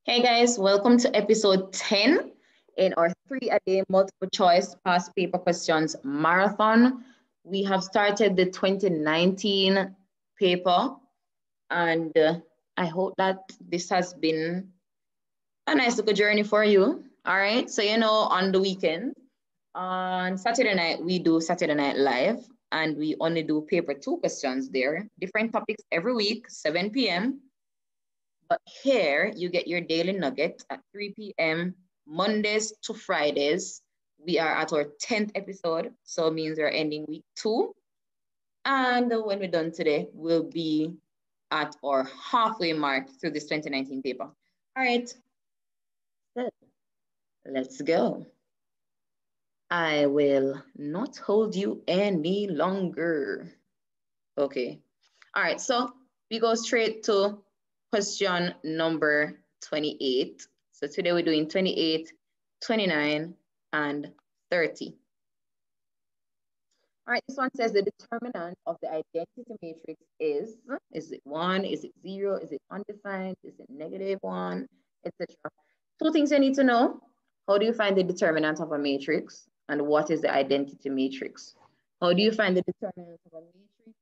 Hey guys, welcome to episode 10 in our 3-a-day multiple choice past paper questions marathon. We have started the 2019 paper and I hope that this has been a nice little journey for you. All right, so on the weekend, on Saturday night, we do Saturday Night Live and we only do paper 2 questions there, different topics every week, 7 p.m. But here you get your daily nugget at 3 p.m. Mondays to Fridays. We are at our 10th episode, so it means we're ending week 2. And when we're done today, we'll be at our halfway mark through this 2019 paper. All right, so let's go. I will not hold you any longer. Okay. All right, so we go straight to question number 28. So today we're doing 28, 29, and 30. All right, this one says the determinant of the identity matrix is it 1, is it 0, is it undefined, is it -1, etc. 2 things you need to know. How do you find the determinant of a matrix? And what is the identity matrix? How do you find the determinant of a matrix?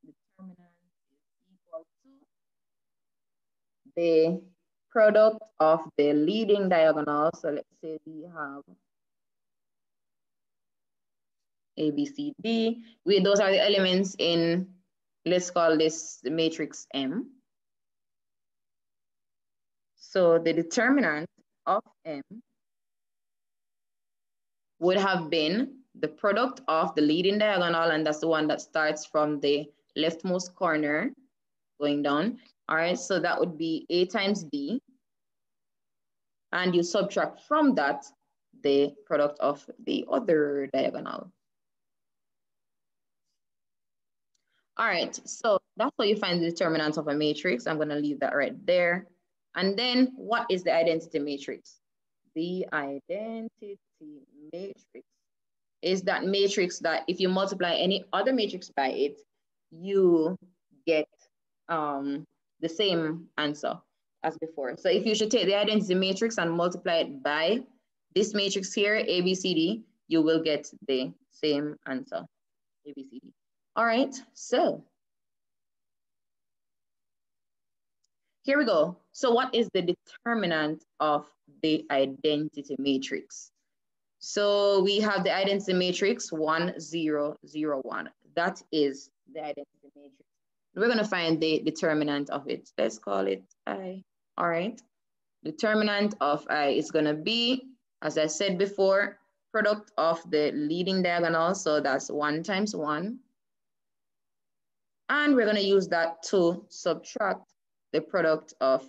Determinant is equal to the product of the leading diagonal. So let's say we have A, B, C, D. Those are the elements in, let's call this the matrix M. So the determinant of M would have been the product of the leading diagonal, and that's the one that starts from the leftmost corner going down. All right, so that would be A times B. And you subtract from that the product of the other diagonal. All right, so that's how you find the determinant of a matrix. I'm gonna leave that right there. And then what is the identity matrix? The identity matrix is that matrix that if you multiply any other matrix by it, you get the same answer as before. So if you should take the identity matrix and multiply it by this matrix here, A, B, C, D, you will get the same answer, A, B, C, D. All right, so here we go. So what is the determinant of the identity matrix? So we have the identity matrix 1, 0, 0, 1. That is the identity matrix. We're gonna find the determinant of it. Let's call it I. All right. Determinant of I is gonna be, as I said before, product of the leading diagonal. So that's 1 times 1. And we're gonna use that to subtract the product of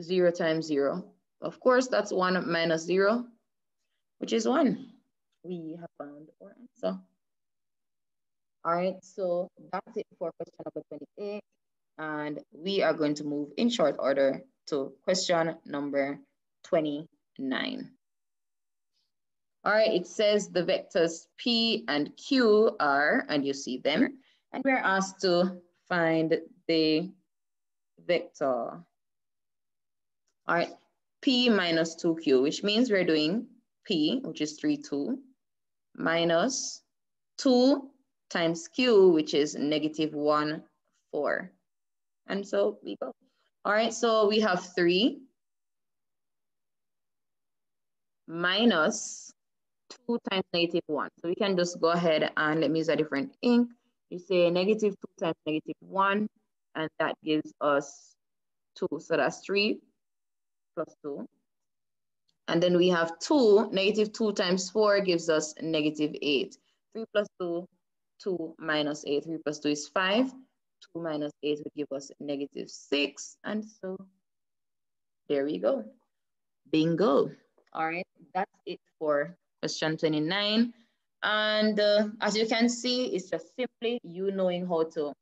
0 times 0. Of course, that's 1 minus 0, which is 1. We have found our answer. All right, so that's it for question number 28. And we are going to move in short order to question number 29. All right, it says the vectors P and Q are, and you see them, and we're asked to find the vector. All right, P minus 2Q, which means we're doing P, which is 3, 2, minus 2 times Q, which is -1, 4. And so we go. All right, so we have 3 minus 2 times -1. So we can just go ahead and let me use a different ink. You say -2 times -1, and that gives us 2. So that's 3 plus 2. And then we have 2, -2 times 4 gives us -8. 3 plus 2, 2 minus 8. 3 plus 2 is 5. 2 minus 8 would give us -6. And so there we go. Bingo. All right, that's it for question 29. And as you can see, it's just simply you knowing how to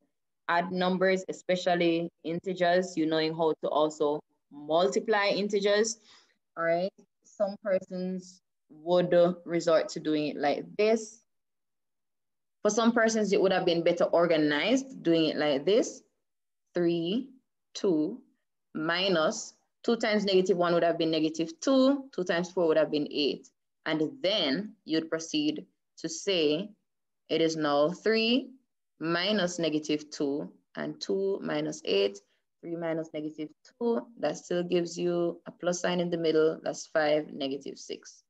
add numbers, especially integers, you knowing how to also multiply integers. All right, some persons would resort to doing it like this. For some persons, it would have been better organized doing it like this. 3, 2, minus 2 times -1 would have been -2. 2 times 4 would have been 8. And then you'd proceed to say it is now 3 minus -2 and 2 minus 8. 3 minus -2, that still gives you a plus sign in the middle. That's 5, -6.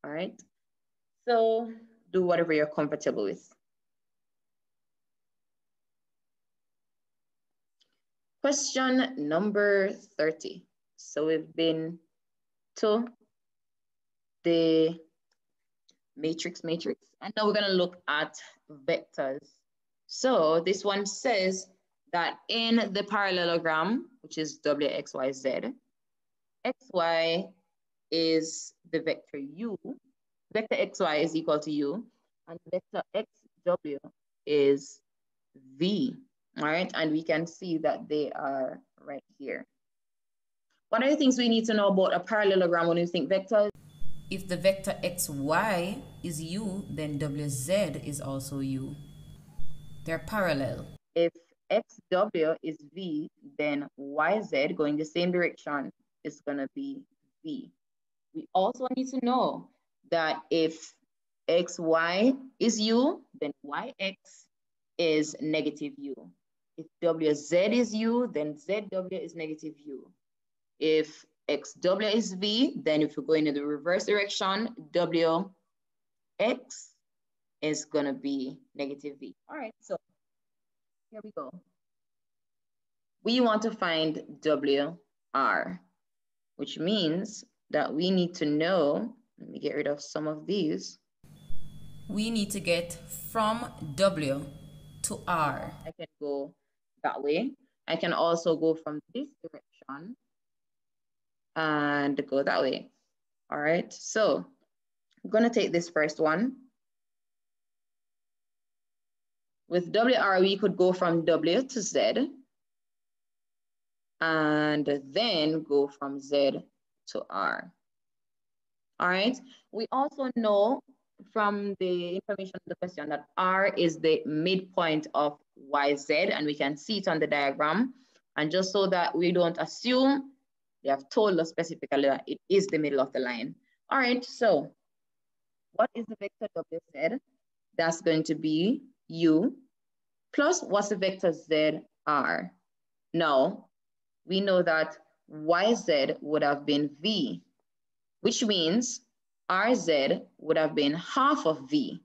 All right. So do whatever you're comfortable with. Question number 30. So we've been to the matrix, and now we're going to look at vectors. So this one says that in the parallelogram, which is W, X, Y, Z, XY is the vector U, vector XY is equal to U, and vector XW is V. All right, and we can see that they are right here. What are the things we need to know about a parallelogram when you think vectors? If the vector xy is u, then wz is also u. They're parallel. If xw is v, then yz going the same direction is going to be v. We also need to know that if xy is u, then yx is -u. If wz is u, then zw is -u. If xw is v, then if we go in the reverse direction, wx is going to be -v. All right, so here we go. We want to find WR, which means that we need to know, let me get rid of some of these. We need to get from W to R. I can go that way. I can also go from this direction and go that way. All right, so I'm going to take this first one. With WR, we could go from W to Z and then go from Z to R. All right, we also know from the information of the question that R is the midpoint of YZ, and we can see it on the diagram. And just so that we don't assume, they have told us specifically that it is the middle of the line. All right, so what is the vector WZ? That's going to be U plus what's the vector ZR? Now, we know that YZ would have been V, which means RZ would have been half of V.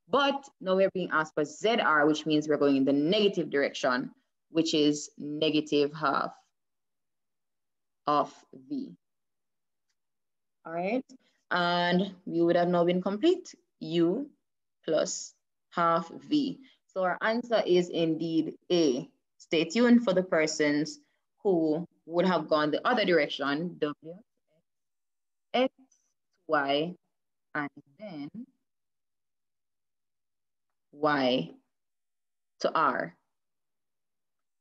But now we're being asked for ZR, which means we're going in the negative direction, which is -half of V. All right, and we would have now been complete, U plus half V. So our answer is indeed A. Stay tuned for the persons who would have gone the other direction, W, X, Y, and then Y to R.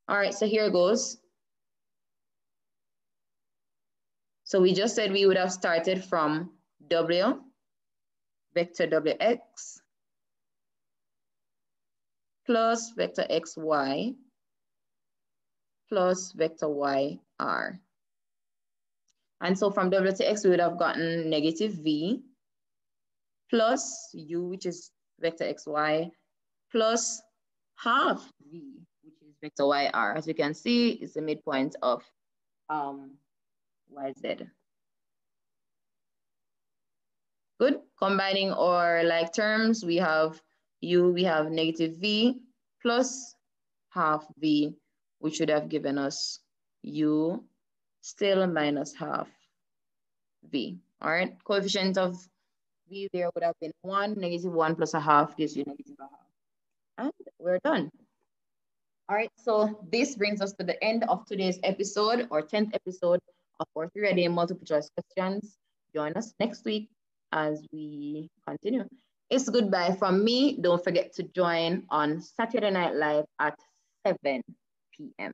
All right, so here goes. So we just said we would have started from W, vector WX, plus vector XY, plus vector YR. And so from W to X, we would have gotten -V, plus U, which is vector XY, plus half V, which is vector YR. As you can see, it's the midpoint of YZ. Good. Combining our like terms, we have U, we have -V plus half V, which should have given us U still minus half V. All right. Coefficient of V there would have been 1. -1 plus a half gives you -1/2. And we're done. All right, so this brings us to the end of today's episode, or 10th episode of our 3-a-day multiple choice questions. Join us next week as we continue. It's goodbye from me. Don't forget to join on Saturday Night Live at 7 p.m.